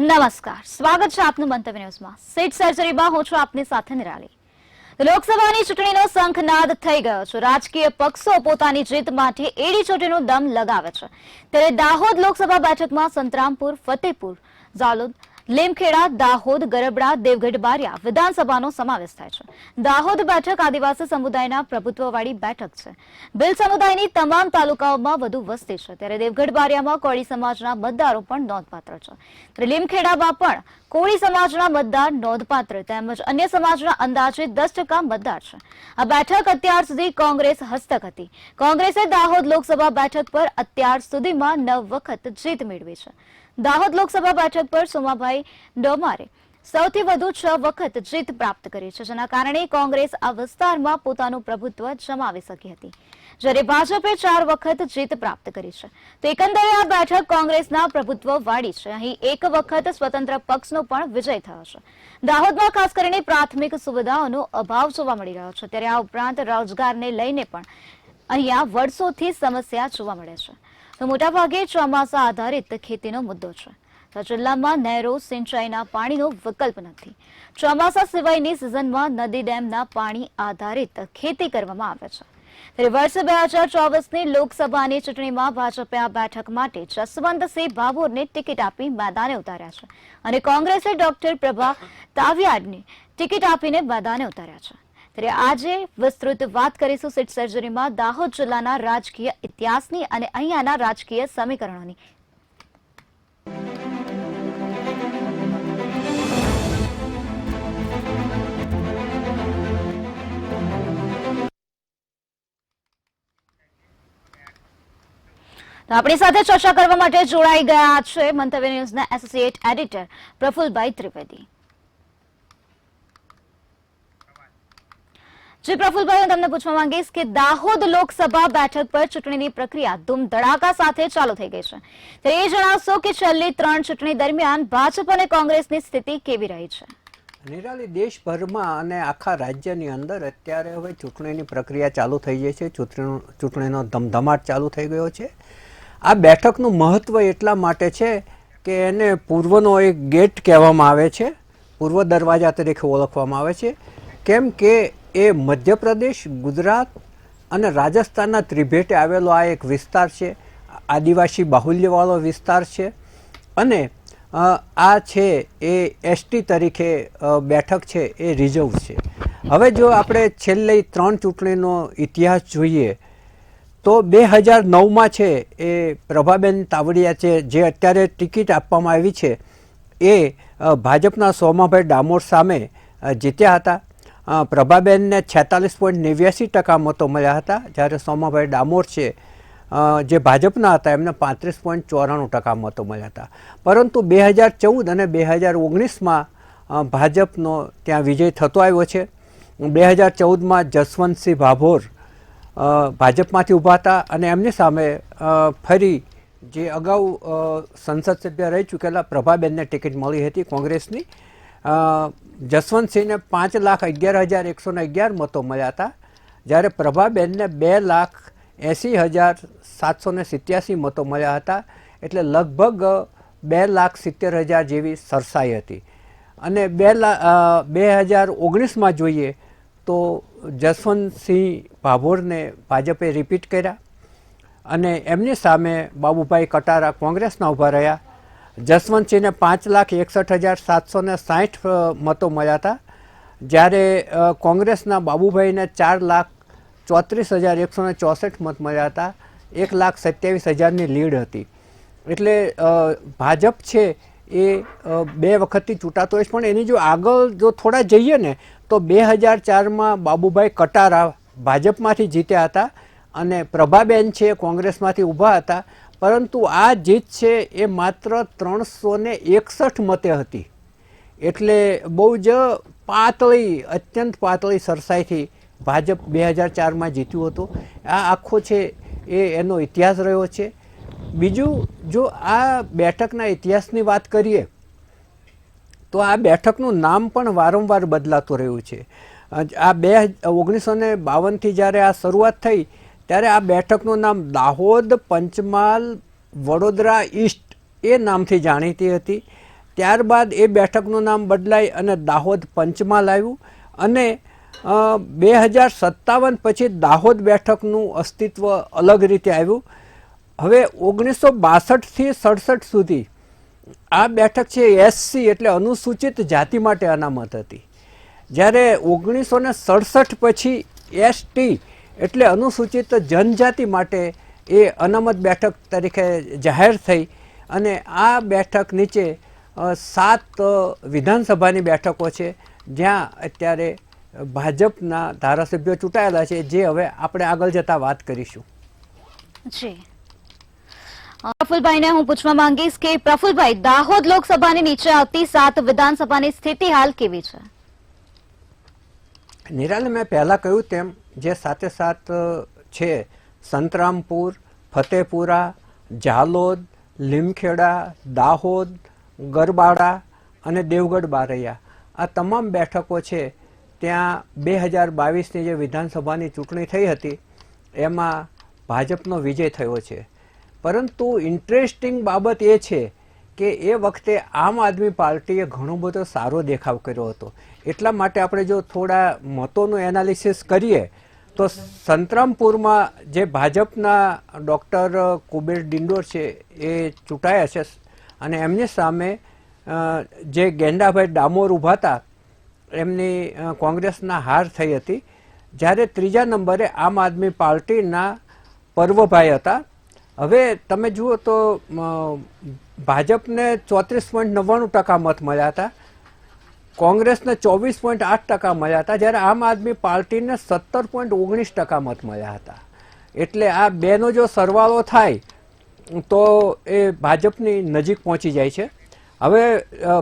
નમસ્કાર, સ્વાગત છે આપનું મંતવ્ય ન્યૂઝમાં। સીટ સર્જરીમાં હું છું આપની સાથે નિરાલી। લોકસભાની ચૂંટણીનો શંખનાદ થઈ ગયો છે। રાજકીય પક્ષો પોતાની જીત માટે એડી ચોટીનો દમ લગાવે છે, ત્યારે દાહોદ લોકસભા બેઠકમાં સંતરામપુર, ફતેપુર, ઝાલોદ, લીમખેડા, દાહોદ, ગરબડા, દેવગઢ બારિયા વિધાનસભાનો સમાવેશ થાય છે। દાહોદ બેઠક આદિવાસી સમુદાયના પ્રભુત્વવાળી બેઠક છે। ભીલ સમુદાયની તમામ તાલુકાઓમાં વધુ વસ્તી છે, ત્યારે દેવગઢ બારિયામાં કોળી સમાજના મતદારો પણ નોંધપાત્ર છે, ત્યારે લીમખેડામાં પણ કોળી સમાજના મતદાર નોંધપાત્ર તેમજ અન્ય સમાજના અંદાજે 10% મતદાર છે। આ બેઠક અત્યાર સુધી કોંગ્રેસ હસ્તક હતી। કોંગ્રેસે દાહોદ લોકસભા બેઠક પર અત્યાર સુધીમાં 9 વખત જીત મેળવી છે। દાહોદ લોકસભા બેઠક પર સોમાભાઈ ડોમારે સૌથી વધુ 6 વખત જીત પ્રાપ્ત કરી છે, જેના કારણે કોંગ્રેસ આ વિસ્તારમાં પોતાનું પ્રભુત્વ જમાવી શકી હતી, જ્યારે ભાજપે 4 વખત જીત પ્રાપ્ત કરી છે। તો એકંદરે આ બેઠક કોંગ્રેસના પ્રભુત્વ વાળી છે। અહીં 1 વખત સ્વતંત્ર પક્ષનો પણ વિજય થયો છે। દાહોદમાં ખાસ કરીને પ્રાથમિક સુવિધાઓનો અભાવ જોવા મળી રહ્યો છે, ત્યારે આ ઉપરાંત રોજગારને લઈને પણ અહીંયા વર્ષોથી સમસ્યા જોવા મળે છે। તો મોટાભાગે ચોમાસા આધારિત ખેતીનો મુદ્દો છે। તો જિલ્લામાં નહેરો, સિંચાઈના પાણીનો વિકલ્પ નથી। ચોમાસા સિવાયની સિઝનમાં નદી, ડેમના પાણી આધારિત ખેતી કરવામાં આવે છે। ત્યારે વર્ષ 2024ની લોકસભાની ચૂંટણીમાં ભાજપે આ બેઠક માટે જસવંતસિંહ ભાભોરને ટિકિટ આપી મેદાને ઉતાર્યા છે, અને કોંગ્રેસે ડોક્ટર પ્રભા તાવિયાડને ટિકિટ આપીને મેદાને ઉતાર્યા છે। ત્યારે આજે વિસ્તૃત વાત કરીશું સીટ સર્જરીમાં દાહોદ જિલ્લાના રાજકીય ઇતિહાસની અને અહીંયાના રાજકીય સમીકરણોની। આપણી સાથે ચર્ચા કરવા માટે જોડાઈ ગયા છે મંતવ્ય ન્યૂઝના એસોસિએટ એડિટર પ્રફુલભાઈ ત્રિવેદી। જી પ્રફુલભાઈ, હું તમને પૂછવા માંગીશ કે દાહોદ લોકસભા બેઠક પર ચૂંટણીની પ્રક્રિયા ધૂમ ધડાકા સાથે ચાલુ થઈ ગઈ છે, તો એ જણાવશો કે છેલ્લી 3 ચૂંટણી દરમિયાન ભાજપ અને કોંગ્રેસની સ્થિતિ કેવી રહી છે? નિરાલી, દેશભરમાં અને આખા રાજ્યની અંદર અત્યારે હવે ચૂંટણીની પ્રક્રિયા ચાલુ થઈ ગઈ છે। ચૂંટણીનો ધમધમાટ ચાલુ થઈ ગયો છે। આ બેઠકનું મહત્ત્વ એટલા માટે છે કે એને પૂર્વનો એક ગેટ કહેવામાં આવે છે, પૂર્વ દરવાજા તરીકે ઓળખવામાં આવે છે, કેમ કે એ મધ્યપ્રદેશ, ગુજરાત અને રાજસ્થાનના ત્રિભેટે આવેલો આ એક વિસ્તાર છે, આદિવાસી બાહુલ્યવાળો વિસ્તાર છે, અને આ છે એ એસટી તરીકે બેઠક છે એ રિઝર્વ છે। હવે જો આપણે છેલ્લી 3 ચૂંટણીનો ઇતિહાસ જોઈએ તો 2009માં છે એ પ્રભાબેન તાવડિયા છે, જે અત્યારે ટિકિટ આપવામાં આવી છે, એ ભાજપના સોમાભાઈ ડામોર સામે જીત્યા હતા। પ્રભાબેનને 46.89% મતો મળ્યા હતા, જ્યારે સોમાભાઈ ડામોર છે જે ભાજપના હતા એમને 35.94% મતો મળ્યા હતા। પરંતુ 2014 અને 2019માં ભાજપનો ત્યાં વિજય થતો આવ્યો છે। 2014માં જસવંતસિંહ ભાભોર ભાજપમાંથી ઊભા હતા, અને એમની સામે ફરી જે અગાઉ સંસદ સભ્ય રહી ચૂકેલા પ્રભાબેનને ટિકિટ મળી હતી કોંગ્રેસની। જસવંતસિંહને 5,11,111 મતો મળ્યા હતા, જ્યારે પ્રભાબેનને 2,80,787 મતો મળ્યા હતા, એટલે લગભગ 2,70,000 જેવી સરસાઈ હતી। અને 2019માં જોઈએ તો જસવંતસિંહ ભાભોરને ભાજપે રિપીટ કર્યા, અને એમની સામે બાબુભાઈ કટારા કોંગ્રેસના ઊભા રહ્યા। જસવંતસિંહને 5,61,760 મતો મળ્યા હતા, જ્યારે કોંગ્રેસના બાબુભાઈને 4,34,164 મત મળ્યા હતા। 1,27,000ની લીડ હતી। એટલે ભાજપ છે એ 2 વખતથી ચૂંટાતો હોય છે, પણ એની જો આગળ જો થોડા જઈએ ને તો 2004માં બાબુભાઈ કટારા ભાજપમાંથી જીત્યા હતા, અને પ્રભાબેન છે કોંગ્રેસમાંથી ઊભા હતા, પરંતુ આ જીત છે એ માત્ર 361 મતે હતી। એટલે બહુ જ પાતળી, અત્યંત પાતળી સરસાઈથી ભાજપ 2004માં જીત્યું હતું। આ આખો છે એનો ઇતિહાસ રહ્યો છે। બીજું, જો આ બેઠકના ઇતિહાસની વાત કરીએ તો આ બેઠકનું નામ પણ વારંવાર બદલાતું રહ્યું છે। આ 1952થી જ્યારે આ શરૂઆત થઈ ત્યારે આ બેઠકનું નામ દાહોદ, પંચમહાલ, વડોદરા ઈસ્ટ એ નામથી જાણીતી હતી। ત્યારબાદ એ બેઠકનું નામ બદલાઈ અને દાહોદ પંચમહાલ આવ્યું અને 2057 પછી દાહોદ બેઠકનું અસ્તિત્વ અલગ રીતે આવ્યું. હવે 1962 થી 67 સુધી આ બેઠક છે એસસી એટલે અનુસૂચિત જાતિ માટે અનામત હતી. જ્યારે 1967 પછી એસટી એટલે અનુસૂચિત જનજાતિ માટે એ અનામત બેઠક તરીકે જાહેર થઈ અને આ બેઠક નીચે 7 વિધાનસભાની બેઠકો છે જ્યાં અત્યારે ભાજપના ધારાસભ્યો ચૂંટાયેલા છે, જે હવે આપણે આગળ જતા વાત કરીશું. જી પ્રફુલભાઈને હું પૂછવા માંગીશ કે પ્રફુલભાઈ, દાહોદ લોકસભાની નીચે આવતી 7 વિધાનસભાની સ્થિતિ હાલ કેવી છે? નિરાલે, મેં પહેલાં કહ્યું તેમ જે સાથે સાથ છે સંતરામપુર, ફતેપુરા, ઝાલોદ, લીમખેડા, દાહોદ, ગરબાડા અને દેવગઢ બારૈયા, આ તમામ બેઠકો છે ત્યાં 2022ની જે વિધાનસભાની ચૂંટણી થઈ હતી એમાં ભાજપનો વિજય થયો છે. પરંતુ ઇન્ટરેસ્ટિંગ બાબત એ છે કે એ વખતે આમ આદમી પાર્ટીએ ઘણો બધો સારો દેખાવ કર્યો હતો. એટલા માટે આપણે જો થોડા મતોનું એનાલિસિસ કરીએ તો સંતરામપુરમાં જે ભાજપના ડૉક્ટર કુબેર ડિંડોર છે એ ચૂંટાયા છે અને એમની સામે જે ગેંડાભાઈ ડામોર ઊભા હતા એમની કોંગ્રેસના હાર થઈ હતી. જ્યારે ત્રીજા નંબરે આમ આદમી પાર્ટીના પર્વભાઈ હતા. હવે તમે જુઓ તો ભાજપને 34.99% મત મળ્યા હતા, કોંગ્રેસને 24.8% મળ્યા હતા, જ્યારે આમ આદમી પાર્ટીને 17.19% મત મળ્યા હતા. એટલે આ બેનો જો સરવાળો થાય તો એ ભાજપની નજીક પહોંચી જાય છે. હવે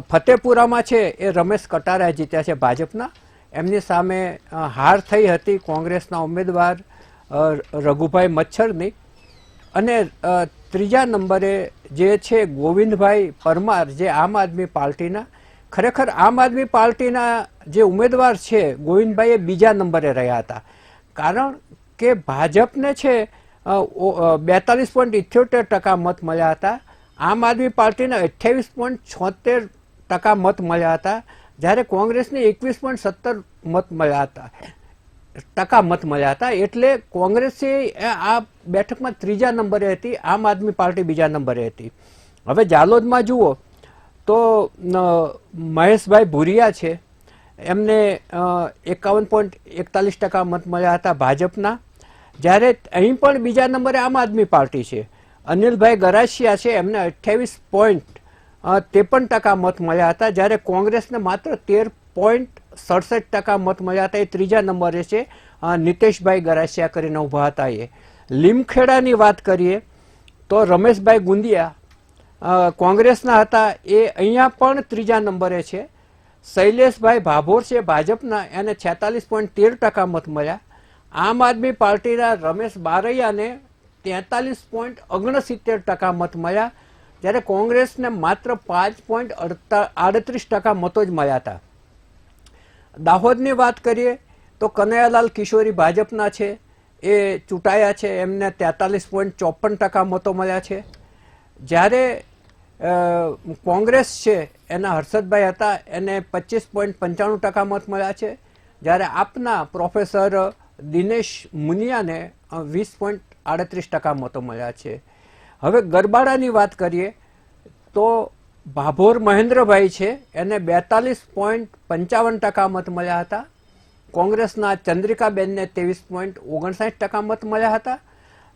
ફતેપુરામાં છે એ રમેશ કટારા જીત્યા છે ભાજપના, એમની સામે હાર થઈ હતી કોંગ્રેસના ઉમેદવાર રઘુભાઈ મચ્છરની. અને ત્રીજા નંબરે જે છે ગોવિંદભાઈ પરમાર જે આમ આદમી પાર્ટીના, ખરેખર આમ આદમી પાર્ટીના જે ઉમેદવાર છે ગોવિંદભાઈ એ બીજા નંબરે રહ્યા હતા, કારણ કે ભાજપને છે 42.78% મત મળ્યા હતા, આમ આદમી પાર્ટીને 28.76% મત મળ્યા હતા, જ્યારે કોંગ્રેસને 21.17% મત મળ્યા હતા. એટલે કોંગ્રેસે આ બેઠકમાં ત્રીજા નંબરે હતી, આમ આદમી પાર્ટી બીજા નંબરે હતી. હવે ઝાલોદમાં જુઓ તો મહેશભાઈ ભુરિયા છે, એમને 51.41% મત મળ્યા હતા ભાજપના, જ્યારે અહીં પણ બીજા નંબરે આમ આદમી પાર્ટી છે. અનિલભાઈ ગરાસિયા છે, એમને 28.53% મત મળ્યા હતા, જ્યારે કોંગ્રેસને માત્ર 13.67% મત મળ્યા હતા. એ ત્રીજા નંબરે છે. નીતેશભાઈ ગરાસિયા કરીને ઊભા હતા. એ લીમખેડાની વાત કરીએ તો રમેશભાઈ ગુંદિયા કોંગ્રેસના હતા, એ અહીંયા પણ ત્રીજા નંબરે છે. શૈલેષભાઈ ભાભોર છે ભાજપના, એને 46.13% મત મળ્યા. આમ આદમી પાર્ટીના રમેશ બારૈયાને 43.69% મત મળ્યા, જ્યારે કોંગ્રેસને માત્ર 5.38% મતો જ મળ્યા હતા. દાહોદની વાત કરીએ તો કનૈયાલાલ કિશોરી ભાજપના છે, એ ચૂંટાયા છે, એમને 43.54% મતો મળ્યા છે. જ્યારે કોંગ્રેસ છે એના હર્ષદભાઈ હતા, એને 25.95% મત મળ્યા છે, જ્યારે આપના પ્રોફેસર દિનેશ મુનિયાને 20.38% મતો મળ્યા છે. હવે ગરબાડાની વાત કરીએ તો ભાભોર મહેન્દ્રભાઈ છે, એને 42.55% મત મળ્યા હતા, કોંગ્રેસના ચંદ્રિકાબેનને 23.59% મત મળ્યા હતા,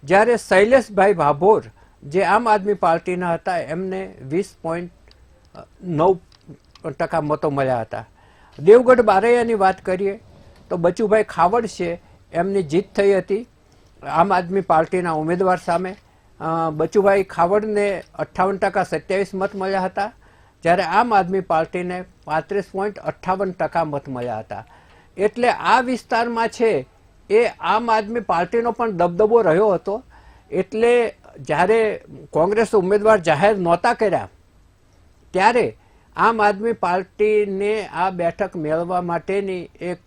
જ્યારે શૈલેષભાઈ ભાભોર જે આમ આદમી પાર્ટીના હતા એમને 20.9% મતો મળ્યા હતા. દેવગઢ બારૈયાની વાત કરીએ તો બચુભાઈ ખાવડ છે, એમની જીત થઈ હતી આમ આદમી પાર્ટીના ઉમેદવાર સામે. બચુભાઈ ખાવડને 58.27% મત મળ્યા હતા, જ્યારે આમ આદમી પાર્ટીને 35.58% મત મળ્યા હતા. એટલે આ વિસ્તારમાં છે એ આમ આદમી પાર્ટીનો પણ દબદબો રહ્યો હતો. એટલે જ્યારે કોંગ્રેસે ઉમેદવાર જાહેર નહોતા કર્યા ત્યારે આમ આદમી પાર્ટીને આ બેઠક મેળવવા માટેની એક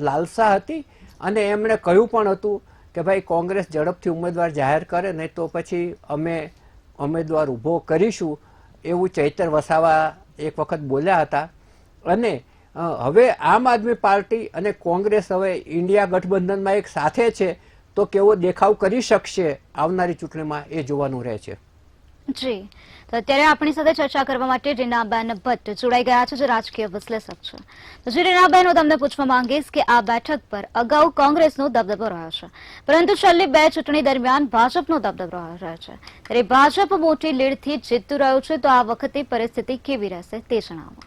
લાલસા હતી અને એમણે કહ્યું પણ હતું કે ભાઈ કોંગ્રેસ ઝડપથી ઉમેદવાર જાહેર કરે, નહીં તો પછી અમે ઉમેદવાર ઊભો કરીશું, એવું ચૈતર વસાવા એક વખત બોલ્યા હતા અને હવે આમ આદમી પાર્ટી અને કોંગ્રેસ હવે ઇન્ડિયા ગઠબંધનમાં એક સાથે છે તો કેવો દેખાવ કરી શકશે આવનારી ચૂંટણીમાં એ જોવાનું રહે છે. જી, તો અત્યારે આપણી સાથે ચર્ચા કરવા માટે રીનાબેન ભટ્ટ જોડાઈ ગયા છે, જે રાજકીય વિશ્લેષક છે. તો જી રીનાબેન, હું તમને પૂછવા માંગીશ કે આ બેઠક પર અગાઉ કોંગ્રેસનો દબદબો રહ્યો છે, પરંતુ છેલ્લી 2 ચૂંટણી દરમિયાન ભાજપનો દબદબો રહ્યો છે. ત્યારે ભાજપ મોટી લીડથી જીતતું રહ્યું છે, તો આ વખતે પરિસ્થિતિ કેવી રહેશે તે જણાવો.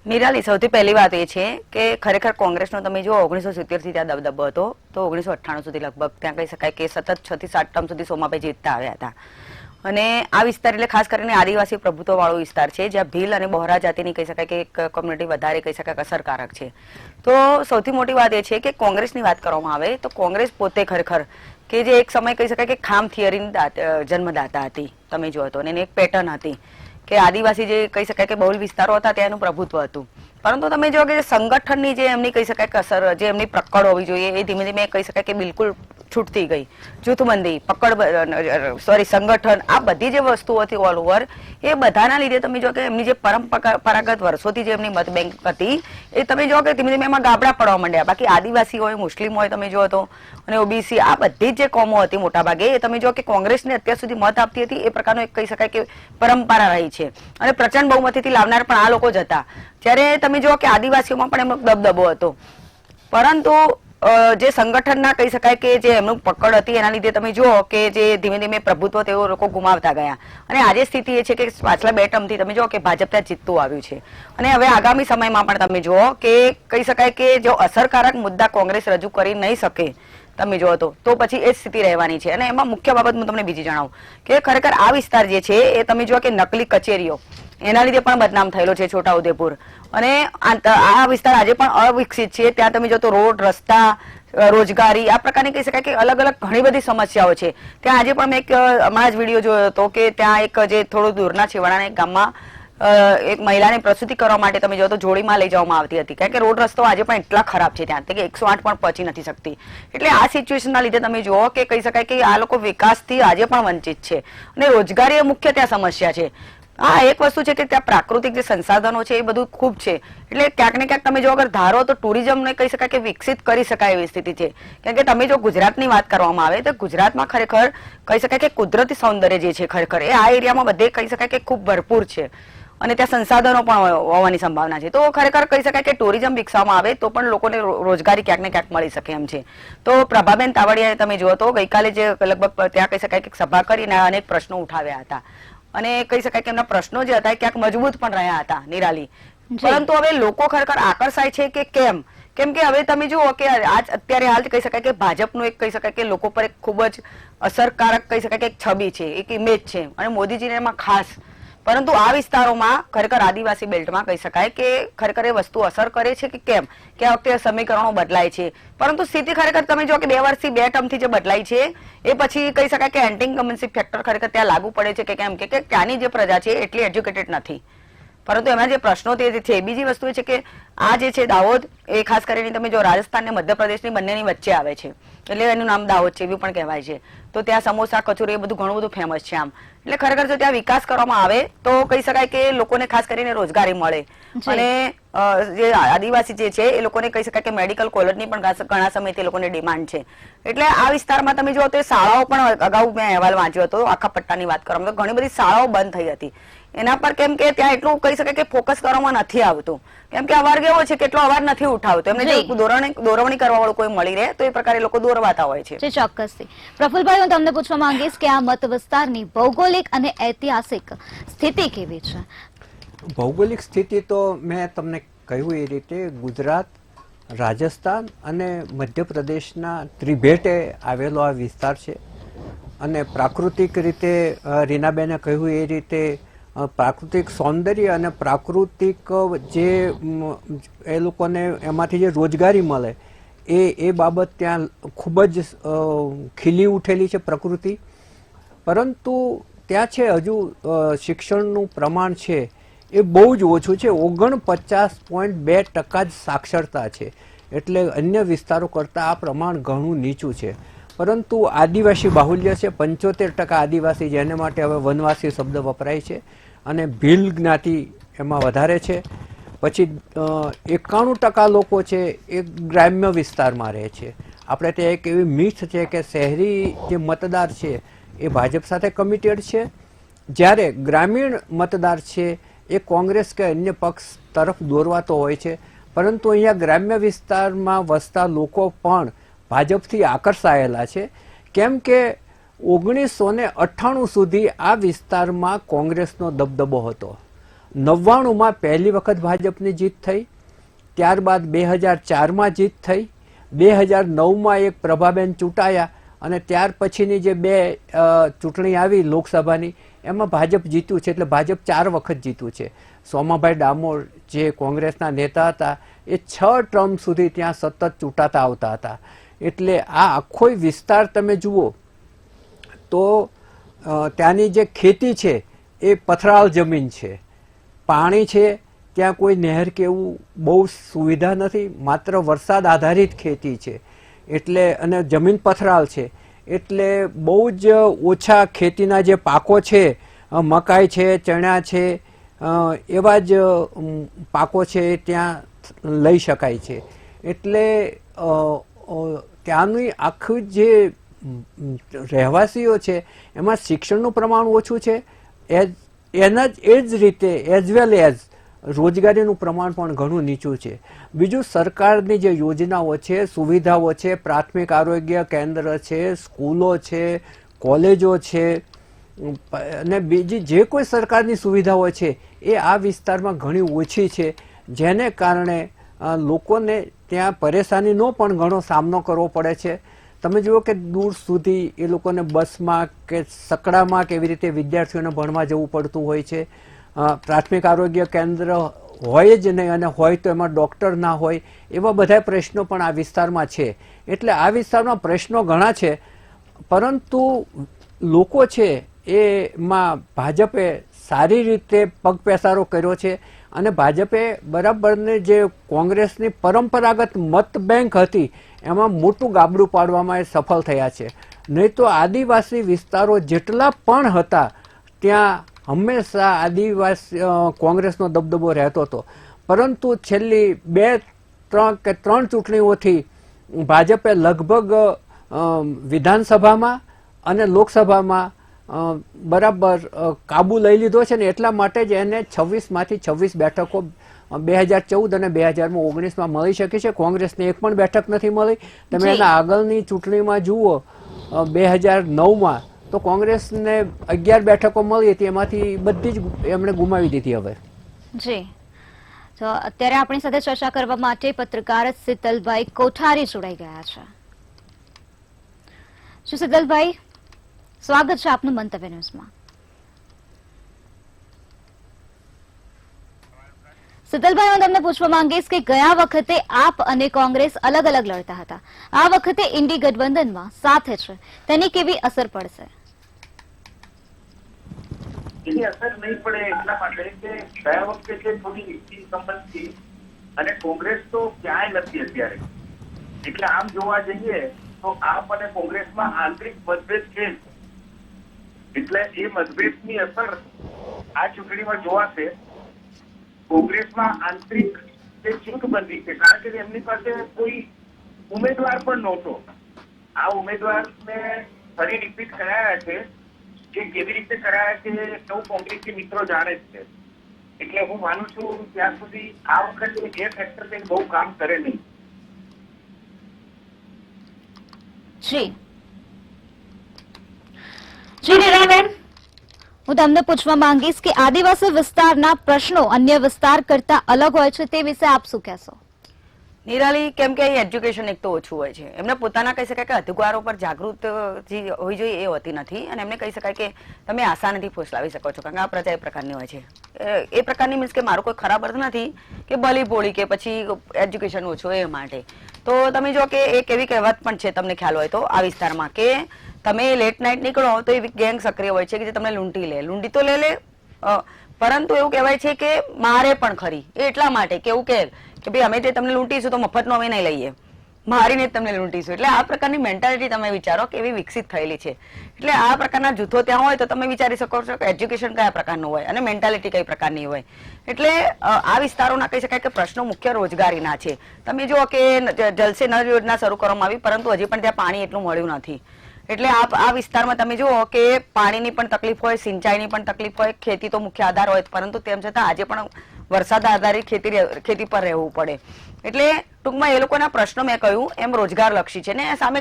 નિરાલી, સૌથી પહેલી વાત એ છે કે ખરેખર કોંગ્રેસનો તમે જો 1970 થી ત્યાં દબદબો હતો, તો 1998 સુધી લગભગ ત્યાં કહી શકાય કે સતત 6 થી 7 ટર્મ સુધી સોમાભાઈ જીતતા આવ્યા હતા. અને આ વિસ્તાર એટલે ખાસ કરીને આદિવાસી પ્રભુત્વ વાળો વિસ્તાર છે, જ્યાં ભીલ અને બહોરા જાતિની કહી શકાય કે એક કોમ્યુનિટી વધારે કહી શકાય અસરકારક છે. તો સૌથી મોટી વાત એ છે કે કોંગ્રેસની વાત કરવામાં આવે તો કોંગ્રેસ પોતે ખરેખર કે જે એક સમય કહી શકાય કે ખામ થિયરીની જન્મદાતા હતી, તમે જો હતો, અને એની એક પેટર્ન હતી કે આદિવાસી જે કહી શકાય કે બહુલ વિસ્તારો હતા ત્યાં એનું પ્રભુત્વ હતું. પરંતુ તમે જો કે સંગઠનની જે એમની કહી શકાય કે અસર, જે એમની પકડ હોવી જોઈએ, એ ધીમે ધીમે કહી શકાય કે બિલકુલ છૂટતી ગઈ. જૂથબંધી, સંગઠન, આ બધી જે વસ્તુઓ હતી ઓલ ઓવર, એ બધાના લીધે તમે જો કે એમની જે પરંપરાગત વર્ષોથી જે એમની મત બેંક હતી એ તમે જો કે ધીમે ધીમે એમાં ગાબડા પડવા માંડ્યા. બાકી આદિવાસી હોય, મુસ્લિમ હોય, તમે જો તો, અને ઓબીસી, આ બધી જ જે કોમો હતી મોટાભાગે, એ તમે જો કે કોંગ્રેસને અત્યાર સુધી મત આપતી હતી, એ પ્રકારનો એક કહી શકાય કે પરંપરા રહી છે. અને પ્રચંડ બહુમતીથી લાવનાર પણ આ લોકો જ હતા. ત્યારે તમે જો કે આદિવાસીઓમાં પણ એમનો દબદબો હતો. પરંતુ જે સંગઠનના કહી શકાય કે જે એમનું પકડ હતી એના લીધે તમે જુઓ કે જે ધીમે ધીમે પ્રભુત્વ તેઓ લોકો ગુમાવતા ગયા. અને આજે સ્થિતિ એ છે કે પાછલા 2 ટર્મથી તમે જુઓ કે ભાજપ ત્યાં જીતતું આવ્યું છે. અને હવે આગામી સમયમાં પણ તમે જુઓ કે કહી શકાય કે જો અસરકારક મુદ્દા કોંગ્રેસ રજૂ કરી નહીં શકે તમે જો તો પછી એ સ્થિતિ રહેવાની છે. અને એમાં મુખ્ય બાબત હું તમને બીજી જણાવું કે ખરેખર આ વિસ્તાર જે છે એ તમે જુઓ કે નકલી કચેરીઓ એના લીધે પણ બદનામ થયેલો છે છોટાઉદેપુર. અને આ વિસ્તાર આજે પણ અવિકસિત છે. ત્યાં તમે જો તો રોડ, રસ્તા, રોજગારી, આ પ્રકારની કહી શકાય કે અલગ અલગ ઘણી બધી સમસ્યાઓ છે. ત્યાં આજે પણ મેં એક હમણાં જ વિડીયો જોયો હતો કે ત્યાં એક જે થોડું દૂરના છેવાડાના એક ગામમાં એક મહિલાને પ્રસૂતિ કરવા માટે તમે જો તો જોડીમાં લઈ જવામાં આવતી હતી, કારણ કે રોડ રસ્તો આજે પણ એટલા ખરાબ છે ત્યાં કે 108 પણ પહોંચી નથી શકતી. એટલે આ સિચ્યુએશનના લીધે તમે જુઓ કે કહી શકાય કે આ લોકો વિકાસથી આજે પણ વંચિત છે. અને રોજગારી એ મુખ્ય ત્યાં સમસ્યા છે. હા, એક વસ્તુ છે કે ત્યાં પ્રાકૃતિક જે સંસાધનો છે એ બધું ખૂબ છે. એટલે ક્યાંક ને ક્યાંક તમે જો અગર ધારો તો ટુરિઝમને કહી શકાય કે વિકસિત કરી શકાય એવી સ્થિતિ છે. કેમ કે તમે જો ગુજરાતની વાત કરવામાં આવે તો ગુજરાતમાં ખરેખર કહી શકાય કે કુદરતી સૌંદર્ય જે છે ખરેખર એ આ એરિયામાં બધે કહી શકાય કે ખૂબ ભરપૂર છે. અને ત્યાં સંસાધનો પણ હોવાની સંભાવના છે. તો ખરેખર કહી શકાય કે ટુરિઝમ વિકસાવવામાં આવે તો પણ લોકોને રોજગારી ક્યાંક ને ક્યાંક મળી શકે એમ છે. તો પ્રભાબેન તાવડિયાએ તમે જુઓ તો ગઈકાલે જે લગભગ ત્યાં કહી શકાય કે સભા કરીને અનેક પ્રશ્નો ઉઠાવ્યા હતા. અને કહી શકાય કે એમના પ્રશ્નો જે હતા ક્યાંક મજબૂત પણ રહ્યા હતા નિરાલી. પરંતુ હવે લોકો ખરેખર આકર્ષાય છે કે કેમ? કેમ કે હવે તમે જુઓ કે અત્યારે હાલ કહી શકાય કે ભાજપનું એક કહી શકાય કે લોકો પર એક ખૂબ જ અસરકારક કહી શકાય કે એક છબી છે, એક ઇમેજ છે, અને મોદીજીને એમાં ખાસ. પરંતુ આ વિસ્તારોમાં ખરેખર આદિવાસી બેલ્ટમાં કહી શકાય કે ખરેખર એ વસ્તુ અસર કરે છે કે કેમ? કે આ વખતે સમીકરણો બદલાય છે. પરંતુ સ્થિતિ ખરેખર તમે જો કે 2 વર્ષથી 2 ટર્મથી જે બદલાય છે એ પછી કહી શકાય કે એન્ટી ઇન્કમ્બન્સી ફેક્ટર ખરેખર ત્યાં લાગુ પડે છે કે કેમ કે ત્યાંની જે પ્રજા છે એટલી એજ્યુકેટેડ નથી. પરંતુ એમાં જે પ્રશ્નો તે છે. બીજી વસ્તુ એ છે કે આ જે છે દાહોદ, એ ખાસ કરીને તમે જો રાજસ્થાન ને મધ્યપ્રદેશની બંનેની વચ્ચે આવે છે, એટલે એનું નામ દાહોદ છે એવું પણ કહેવાય છે. તો ત્યાં સમોસા, કચોરી એ બધું ઘણું બધું ફેમસ છે આમ. એટલે ખરેખર જો ત્યાં વિકાસ કરવામાં આવે તો કહી શકાય કે લોકોને ખાસ કરીને રોજગારી મળે. અને જે આદિવાસી જે છે એ લોકોને કહી શકાય કે મેડિકલ કોલેજની પણ ઘણા સમયથી લોકોને ડિમાન્ડ છે. એટલે આ વિસ્તારમાં તમે જુઓ તો શાળાઓ પણ અગાઉ મેં અહેવાલ વાંચ્યો હતો આખા પટ્ટાની વાત કરવામાં તો ઘણી બધી શાળાઓ બંધ થઈ હતી. એના પર કેમ કે ત્યાં એટલું કહી શકાય કે ફોકસ કરવામાં નથી આવતું. કેમ કે અવાર કેવો છે કે એટલો અવાર નથી ઉઠાવતો. એમને દોરવણી કરવા વાળું કોઈ મળી રહે તો એ પ્રકારે લોકો દોરવાતા હોય છે. ચોક્કસથી. પ્રફુલભાઈ, હું તમને પૂછવા માંગીશ કે આ મત વિસ્તારની ભૌગોલિક અને ઐતિહાસિક સ્થિતિ કેવી છે? ભૌગોલિક સ્થિતિ તો મેં તમને કહ્યું એ રીતે ગુજરાત, રાજસ્થાન અને મધ્યપ્રદેશના ત્રિભેટે આવેલો આ વિસ્તાર છે. અને પ્રાકૃતિક રીતે રીનાબેને કહ્યું એ રીતે પ્રાકૃતિક સૌંદર્ય અને પ્રાકૃતિક જે એ લોકોને એમાંથી જે રોજગારી મળે એ બાબત ત્યાં ખૂબ જ ખીલી ઉઠેલી છે પ્રકૃતિ. પરંતુ ત્યાં છે હજુ શિક્ષણનું પ્રમાણ છે એ બહુ જ ઓછું છે. 49.2% જ સાક્ષરતા છે. એટલે અન્ય વિસ્તારો કરતાં આ પ્રમાણ ઘણું નીચું છે. પરંતુ આદિવાસી બાહુલ્ય છે. 75% આદિવાસી, જેને માટે હવે વનવાસી શબ્દ વપરાય છે. અને ભીલ જ્ઞાતિ એમાં વધારે છે. પછી 91% લોકો છે એ ગ્રામ્ય વિસ્તારમાં રહે છે. આપણે ત્યાં એક એવી મીથ છે કે શહેરી જે મતદાર છે એ ભાજપ સાથે કમિટેડ છે, જ્યારે ગ્રામીણ મતદાર છે એ કોંગ્રેસ કે અન્ય પક્ષ તરફ દોરવાતો હોય છે. પરંતુ અહીંયા ગ્રામ્ય વિસ્તારમાં વસતા લોકો પણ ભાજપથી આકર્ષાયેલા છે, કેમ કે 1998 સુધી આ વિસ્તારમાં કોંગ્રેસનો દબદબો હતો. 99માં પહેલી વખત ભાજપની જીત થઈ, ત્યારબાદ 2004માં જીત થઈ, 2009માં એક પ્રભાબેન ચૂંટાયા અને ત્યાર પછીની જે બે ચૂંટણી આવી લોકસભાની એમાં ભાજપ જીત્યું છે. એટલે ભાજપ 4 વખત જીત્યું છે. સોમાભાઈ ડામોર જે કોંગ્રેસના નેતા હતા એ 6 ટર્મ સુધી ત્યાં સતત ચૂંટાતા આવતા હતા. એટલે આ આખો વિસ્તાર તમે જુઓ તો ત્યાંની જે ખેતી છે એ પથરાળ જમીન છે, પાણી છે, ત્યાં કોઈ નહેર કે એવું બહુ સુવિધા નથી, માત્ર વરસાદ આધારિત ખેતી છે. એટલે અને જમીન પથરાળ છે, એટલે બહુ જ ઓછા ખેતીના જે પાકો છે, મકાઈ છે, ચણા છે, એવા જ પાકો છે એ ત્યાં લઈ શકાય છે. એટલે ત્યાંની આખું જે રહેવાસીઓ છે એમાં શિક્ષણનું પ્રમાણ ઓછું છે, એ જ રીતે એઝ વેલ એઝ રોજગારીનું પ્રમાણ પણ ઘણું નીચું છે. બીજું સરકારની જે યોજનાઓ છે, સુવિધાઓ છે, પ્રાથમિક આરોગ્ય કેન્દ્ર છે, સ્કૂલો છે, કોલેજો છે અને બીજી જે કોઈ સરકારની સુવિધાઓ છે એ આ વિસ્તારમાં ઘણી ઓછી છે, જેને કારણે લોકોને ત્યાં પરેશાનીનો પણ ઘણો સામનો કરવો પડે છે. તમે જુઓ કે દૂર સુધી એ લોકોને બસમાં કે સકડામાં કેવી રીતે વિદ્યાર્થીઓને ભણવા જવું પડતું હોય છે. પ્રાથમિક આરોગ્ય કેન્દ્ર હોય જ નહીં, અને હોય તો એમાં ડૉક્ટર ના હોય, એવા બધા પ્રશ્નો પણ આ વિસ્તારમાં છે. એટલે આ વિસ્તારમાં પ્રશ્નો ઘણા છે, પરંતુ લોકો છે એમાં ભાજપે સારી રીતે પગપેસારો કર્યો છે અને ભાજપે બરાબરને જે કોંગ્રેસની પરંપરાગત મત બેંક હતી એમાં મોટું ગાબડું પાડવામાં એ સફળ થયા છે. નહીં તો આદિવાસી વિસ્તારો જેટલા પણ હતા ત્યાં હંમેશા આદિવાસી કોંગ્રેસનો દબદબો રહેતો હતો. પરંતુ છેલ્લી 2-3 ચૂંટણીઓથી ભાજપે લગભગ વિધાનસભામાં અને લોકસભામાં બરાબર કાબુ લઈ લીધો છે ને એટલા માટે જ એને 26માંથી 26 બેઠકો 2014 અને 2019માં મળી શકી છે. કોંગ્રેસને એક પણ બેઠક નથી મળી. તમે એના આગળની ચૂંટણીમાં જુઓ 2009માં તો કોંગ્રેસને 11 બેઠકો મળી હતી, એમાંથી બધી જ એમણે ગુમાવી દીધી. હવે જી, તો અત્યારે આપણી સાથે ચર્ચા કરવા માટે પત્રકાર શીતલભાઈ કોઠારી જોડાઈ ગયા છે. શું શીતલભાઈ, સ્વાગત છે આપનું મંતવ્ય ન્યૂઝમાં. શીતલભાઈ, હું તમને પૂછવા માંગીશ કે ગયા વખતે આપ અને કોંગ્રેસ અલગ અલગ લડતા હતા, આ વખતે ઇન્ડી ગઠબંધનમાં સાથે છે, તેની કેવી અસર પડશે? એની અસર નહીં પડે એટલા માટે કે ગયા વખતે જે થોડી ઇન્કમ્બન્સ હતી અને કોંગ્રેસ તો ક્યાંય નથી અત્યારે. એટલે આમ જોવા જઈએ તો આપ અને કોંગ્રેસમાં આંતરિક મતભેદ છે, એટલે એ મતભેદની અસર આ ચૂંટણીમાં જોવાશે. કોંગ્રેસમાં આંતરિક જે ચિંકબંધી છે, કારણ કે એમની પાસે કોઈ ઉમેદવાર પણ નહોતો. આ ઉમેદવારને ફરી રિપીટ કરાયા છે, જે કેવી રીતે કરાયા છે સૌ કોંગ્રેસી મિત્રો જાણે જ છે. એટલે હું માનું છું ત્યાં સુધી આ વખતે એ ફેક્ટર કંઈ બહુ કામ કરે નહીં. જી નીરાબેન, હું તમને પૂછવા માંગીશ કે આદિવાસી વિસ્તારના પ્રશ્નો અન્ય વિસ્તાર કરતા અલગ હોય છે, તે વિશે આપ શું કહેશો? નિરાલી, કેમ કે એજ્યુકેશન એક તો ઓછું હોય છે, એમને પોતાના કહી શકાય કે અધિકારો પર જાગૃત જે હોવી જોઈએ એ હોતી નથી, અને એમને કહી શકાય કે તમે આસાનીથી ફોસલાવી શકો છો, કારણ કે આ પ્રજા એ પ્રકારની હોય છે. એ પ્રકારની મીન્સ કે મારો કોઈ ખરાબ અર્થ નથી કે ભલી ભોળી કે પછી એજ્યુકેશન ઓછું એ માટે. તો તમે જો કે એક એવી કહેવત પણ છે, તમને ખ્યાલ હોય તો આ વિસ્તારમાં, કે તમે લેટ નાઇટ નીકળો તો એવી ગેંગ સક્રિય હોય છે કે જે તમને લૂંટી તો લે, પરંતુ એવું કહેવાય છે કે મારે પણ ખરી. એ એટલા માટે કે એવું કે ભાઈ અમે જે તમને લૂંટીશું તો મફતનો અમે નહીં લઈએ, મારીને જ તમને લૂંટીશું. એટલે આ પ્રકારની મેન્ટાલિટી તમે વિચારો કે એવી વિકસિત થયેલી છે. એટલે આ પ્રકારના જૂથો ત્યાં હોય તો તમે વિચારી શકો છો કે એજ્યુકેશન કયા પ્રકારનું હોય અને મેન્ટાલિટી કઈ પ્રકારની હોય. એટલે આ વિસ્તારોના કહી શકાય કે પ્રશ્નો મુખ્ય રોજગારીના છે. તમે જુઓ કે જલ સે નળ યોજના શરૂ કરવામાં આવી, પરંતુ હજી પણ ત્યાં પાણી એટલું મળ્યું નથી. એટલે આ વિસ્તારમાં તમે જુઓ કે પાણીની પણ તકલીફ હોય, સિંચાઈની પણ તકલીફ હોય, ખેતી તો મુખ્ય આધાર હોય, પરંતુ તેમ છતાં આજે પણ વરસાદ આધારિત ખેતી પર રહેવું પડે. એટલે ટૂંકમાં એ લોકોના પ્રશ્નો મેં કહ્યું એમ રોજગાર લક્ષી છે ને સામે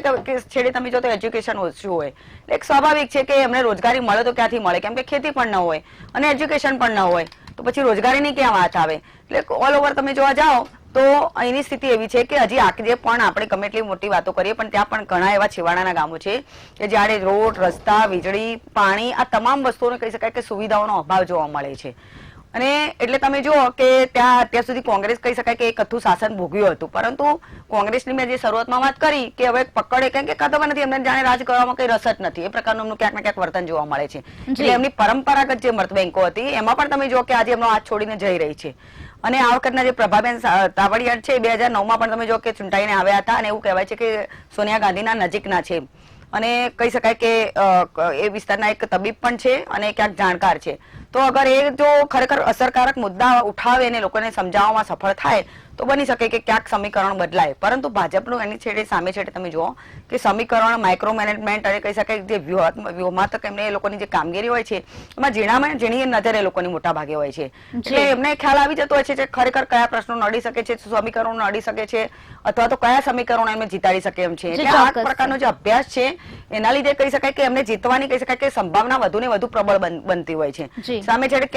છેડે તમે જો તો એજ્યુકેશન ઓછું હોય. એટલે સ્વાભાવિક છે કે એમને રોજગારી મળે તો ક્યાંથી મળે, કેમ કે ખેતી પણ ન હોય અને એજ્યુકેશન પણ ન હોય, તો પછી રોજગારીની ક્યાં વાત આવે. એટલે ઓલ ઓવર તમે જોવા જાઓ તો અહીંની સ્થિતિ એવી છે કે હજી આજે પણ આપણે ગમે એટલી મોટી વાતો કરીએ પણ ત્યાં પણ ઘણા એવા છેવાડાના ગામો છે કે જ્યારે રોડ, રસ્તા, વીજળી, પાણી આ તમામ વસ્તુઓને કહી શકાય કે સુવિધાઓનો અભાવ જોવા મળે છે. અને એટલે તમે જુઓ કે ત્યાં અત્યાર સુધી કોંગ્રેસ કહી શકાય કે એક હતું શાસન ભોગવ્યું હતું, પરંતુ કોંગ્રેસની મેં જે શરૂઆતમાં વાત કરી કે હવે પકડે કેમ કે ખબર નથી, એમને જાણે રાજ કરવામાં કઈ રસ જ નથી, એ પ્રકારનું એમનું ક્યાંક ને ક્યાંક વર્તન જોવા મળે છે. એટલે એમની પરંપરાગત જે મત બેંકો હતી એમાં પણ તમે જુઓ કે આજે એમનો હાથ છોડીને જઈ રહી છે. અને આ વખતના જે પ્રભાબેન તાવડિયા છે 2009માં પણ તમે જો કે ચૂંટાઈને આવ્યા હતા અને એવું કહેવાય છે કે સોનિયા ગાંધીના નજીકના છે અને કહી શકાય કે એ વિસ્તારના એક તબીબ પણ છે અને ક્યાંક જાણકાર છે. તો અગર એ જો ખરેખર અસરકારક મુદ્દા ઉઠાવે અને લોકોને સમજાવવામાં સફળ થાય તો બની શકે કે ક્યાંક સમીકરણ બદલાય. પરંતુ ભાજપનું એની છેડે સામે છેડે તમે જુઓ કે સમીકરણ, માઇક્રો મેનેજમેન્ટ અને કહી શકાય જે વ્યૂહાત્મક એમને એ લોકોની જે કામગીરી હોય છે એમાં ઝીણી નજર એ લોકોની મોટા ભાગે હોય છે. એટલે એમને ખ્યાલ આવી જતો હોય છે કે ખરેખર કયા પ્રશ્નો નડી શકે છે, સમીકરણો નડી શકે છે અથવા તો કયા સમીકરણો એમને જીતાડી શકે એમ છે. એટલે આ પ્રકારનો જે અભ્યાસ છે એના લીધે કહી શકાય કે એમને જીતવાની કહી શકાય કે સંભાવના વધુ ને વધુ પ્રબળ બનતી હોય છે. સામે છેડે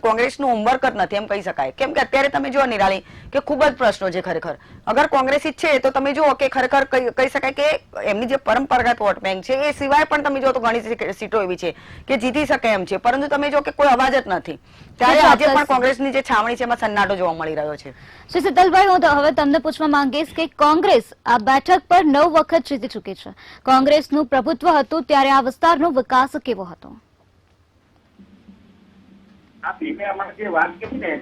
કોંગ્રેસનું હોમવર્ક જ નથી એમ કહી શકાય, કેમ કે અત્યારે તમે જુઓ નિરાળી કે ખૂબ જ પ્રશ્નો છે ખરેખર. અગર કોંગ્રેસી છે તો તમે જુઓ કે ખરેખર કહી શકાય કે એમની જે પરંપરાગત વોટ બેંક છે એ સિવાય પણ તમે જુઓ તો ઘણી સીટો એવી છે કે જીતી શકે એમ છે, પરંતુ તમે જો કે કોઈ અવાજ જ નથી. ત્યારે આજે પણ કોંગ્રેસની જે છાવણી છે એમાં સન્નાટો જોવા મળી રહ્યો છે. શ્રી શીતલભાઈ, હું હવે તમને પૂછવા માંગીશ કે કોંગ્રેસ આ બેઠક પર 9 વખત જીતી ચૂકી છે. કોંગ્રેસનું પ્રભુત્વ હતું ત્યારે આ વિસ્તારનો વિકાસ કેવો હતો? આ ભીમે અમારે જે વાત કરી ને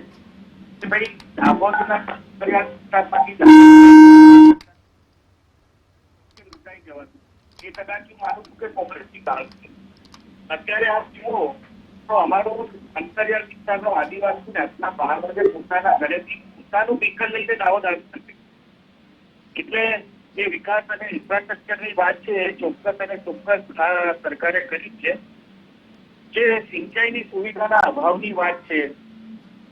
કે ભાઈ દાહોદના વિસ્તારમાંથી લૂંટાઈ જવાનું એ કદાચ માનું છું કે કોંગ્રેસની કારણ છે. અત્યારે આપ જુઓ તો અમારો અંતરિયાળ વિસ્તારનો આદિવાસી આજના 12 વાગે પોતાના ઘરેથી પોતાનું વ્હીકલ લઈને દાહોદ આવી શકે. એટલે એ વિકાસ અને ઇન્ફ્રાસ્ટ્રક્ચરની વાત છે એ ચોક્કસ અને ચોક્કસ આ સરકારે કરી છે. જે સિંચાઈની સુવિધાના અભાવની વાત છે,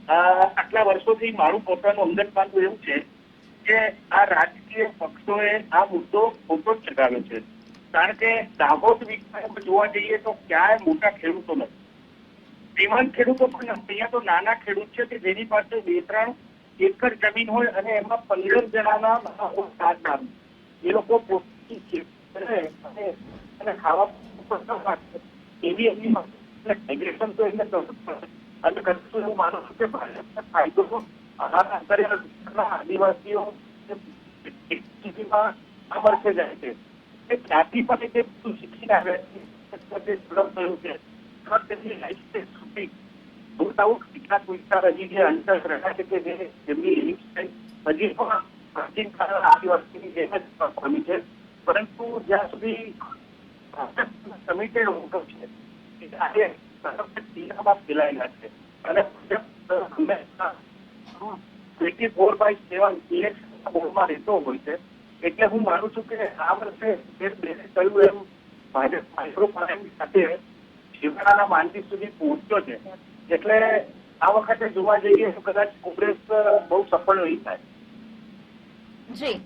આટલા વર્ષોથી મારું પોતાનું અંગત માનવું એવું છે કે આ રાજકીય પક્ષોએ આ મુદ્દો ખોટો જ ચગાવ્યો છે. કારણ કે દાહોદ વિસ્તારમાં જોવા જઈએ તો ક્યાંય મોટા ખેડૂતો નથી, શ્રીમંત ખેડૂતો પણ અહીંયા તો નાના ખેડૂત છે કે જેની પાસે 2-3 એકર જમીન હોય અને એમાં 15 જણાના એ લોકો પોતાની અને ખાવા એવી એમની માઇગ્રેશન તો એમને અને કશું એવું માનું છું કે ભારતનો ફાયદો અંતરિયાળ આદિવાસીઓ મળશે જાય છે. ત્યાંથી પણ તે બધું શીખીને આવ્યા છે. કેટલાક વિસ્તાર હજી જે અંતર રહ્યા છે કે જેમની હજી પણ પ્રાચીન કાળના આદિવાસીની જેમ જ પામી છે, પરંતુ જ્યાં સુધી સમિટેડ હોતો છે ફેલાયેલા છે અને હંમેશા 24/7 ઇલેક્શન બોર્ડમાં રહેતો હોય છે. એટલે હું માનું છું કે આ વર્ષે કહ્યું એમ ભાજપ માઇક્રો ફાઇનાન્સ સાથે છેવાડાના માનવી સુધી પહોંચ્યો છે. એટલે આ વખતે જોવા જઈએ તો કદાચ કોંગ્રેસ બહુ સફળ નહીં થાય. જી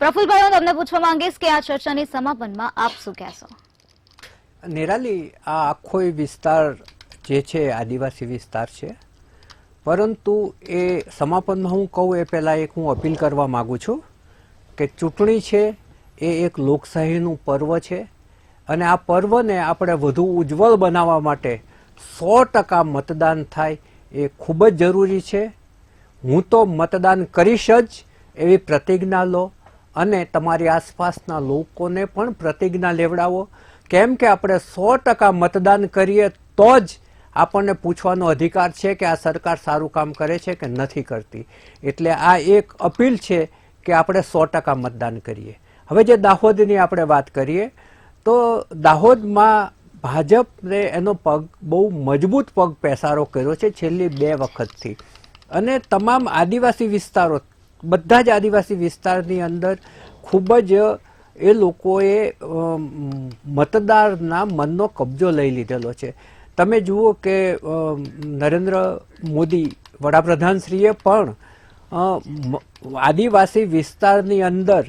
પ્રફુલભાઈ, હું તમને પૂછવા માંગીશ કે આ ચર્ચાની સમાપનમાં આપ શું કહેશો? નિરાલી, આ આખો વિસ્તાર જે છે આદિવાસી વિસ્તાર છે, પરંતુ એ સમાપનમાં હું કહું એ પહેલાં એક હું અપીલ કરવા માગું છું કે ચૂંટણી છે એ એક લોકશાહીનું પર્વ છે અને આ પર્વને આપણે વધુ ઉજ્જવળ બનાવવા માટે 100% મતદાન થાય એ ખૂબ જ જરૂરી છે. હું તો મતદાન કરીશ જ એવી પ્રતિજ્ઞા લો અને તમારી આસપાસના લોકોને પણ પ્રતિજ્ઞા લેવડાવો, કેમ કે આપણે 100% મતદાન કરીએ તો જ આપણને પૂછવાનો અધિકાર છે કે આ સરકાર સારું કામ કરે છે કે નથી કરતી. એટલે આ એક અપીલ છે કે આપણે 100% મતદાન કરીએ. હવે જે દાહોદની આપણે વાત કરીએ તો દાહોદમાં ભાજપે એનો બહુ મજબૂત પગ પેસારો કર્યો છે છેલ્લી 2 વખતથી, અને તમામ આદિવાસી વિસ્તારો, બધા જ આદિવાસી વિસ્તારની અંદર ખૂબ જ એ લોકોએ મતદારના મનનો કબજો લઈ લીધેલો છે. તમે જુઓ કે નરેન્દ્ર મોદી વડાપ્રધાનશ્રીએ પણ આદિવાસી વિસ્તારની અંદર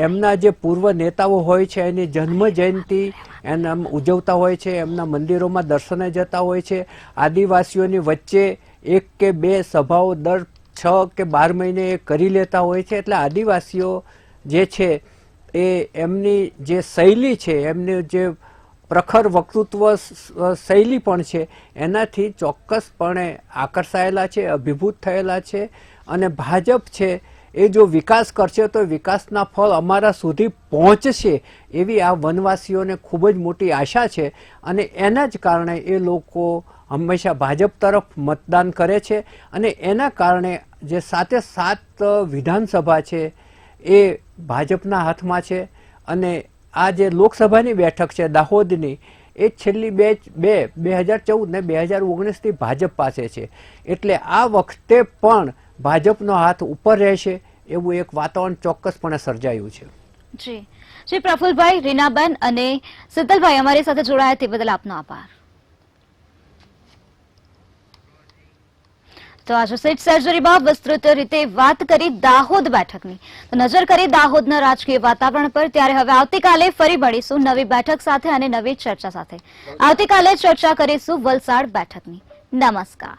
એમના જે પૂર્વ નેતાઓ હોય છે એની જન્મ જયંતિ એના ઉજવતા હોય છે, એમના મંદિરોમાં દર્શને જતા હોય છે. આદિવાસીઓની વચ્ચે 1 કે 2 સભાઓ દર 6 કે 12 મહિને એ કરી લેતા હોય છે. એટલે આદિવાસીઓ જે છે એ એમની જે શૈલી છે, એમની જે પ્રખર વક્તૃત્વ શૈલી પણ છે, એનાથી ચોક્કસપણે આકર્ષાયેલા છે, અભિભૂત થયેલા છે. અને ભાજપ છે એ જો વિકાસ કરશે તો વિકાસના ફળ અમારા સુધી પહોંચશે એવી આ વનવાસીઓને ખૂબ જ મોટી આશા છે. અને એના જ કારણે એ લોકો હંમેશા ભાજપ તરફ મતદાન કરે છે. અને એના કારણે જે 7 વિધાનસભા છે એ ભાજપના હાથમાં છે. અને આ જે લોકસભાની બેઠક છે દાહોદની, એ છેલ્લી 2014 ને 2019થી ભાજપ પાસે છે. એટલે આ વખતે પણ ભાજપનો હાથ ઉપર રહેશે એવું એક વાતાવરણ ચોક્કસપણે સર્જાયું છે. જી પ્રફુલભાઈ, રીનાબેન અને શીતલભાઈ અમારી સાથે જોડાયા તે બદલ આપનો આભાર. તો આજે સીટ સર્જરી બાદ વિસ્તૃત રીતે વાત કરી દાહોદ બેઠકની. તો નજર કરી દાહોદના રાજકીય વાતાવરણ પર. ત્યારે હવે આવતીકાલે ફરી મળીશું નવી બેઠક સાથે અને નવી ચર્ચા સાથે. આવતીકાલે ચર્ચા કરીશું વલસાડ બેઠકની. નમસ્કાર.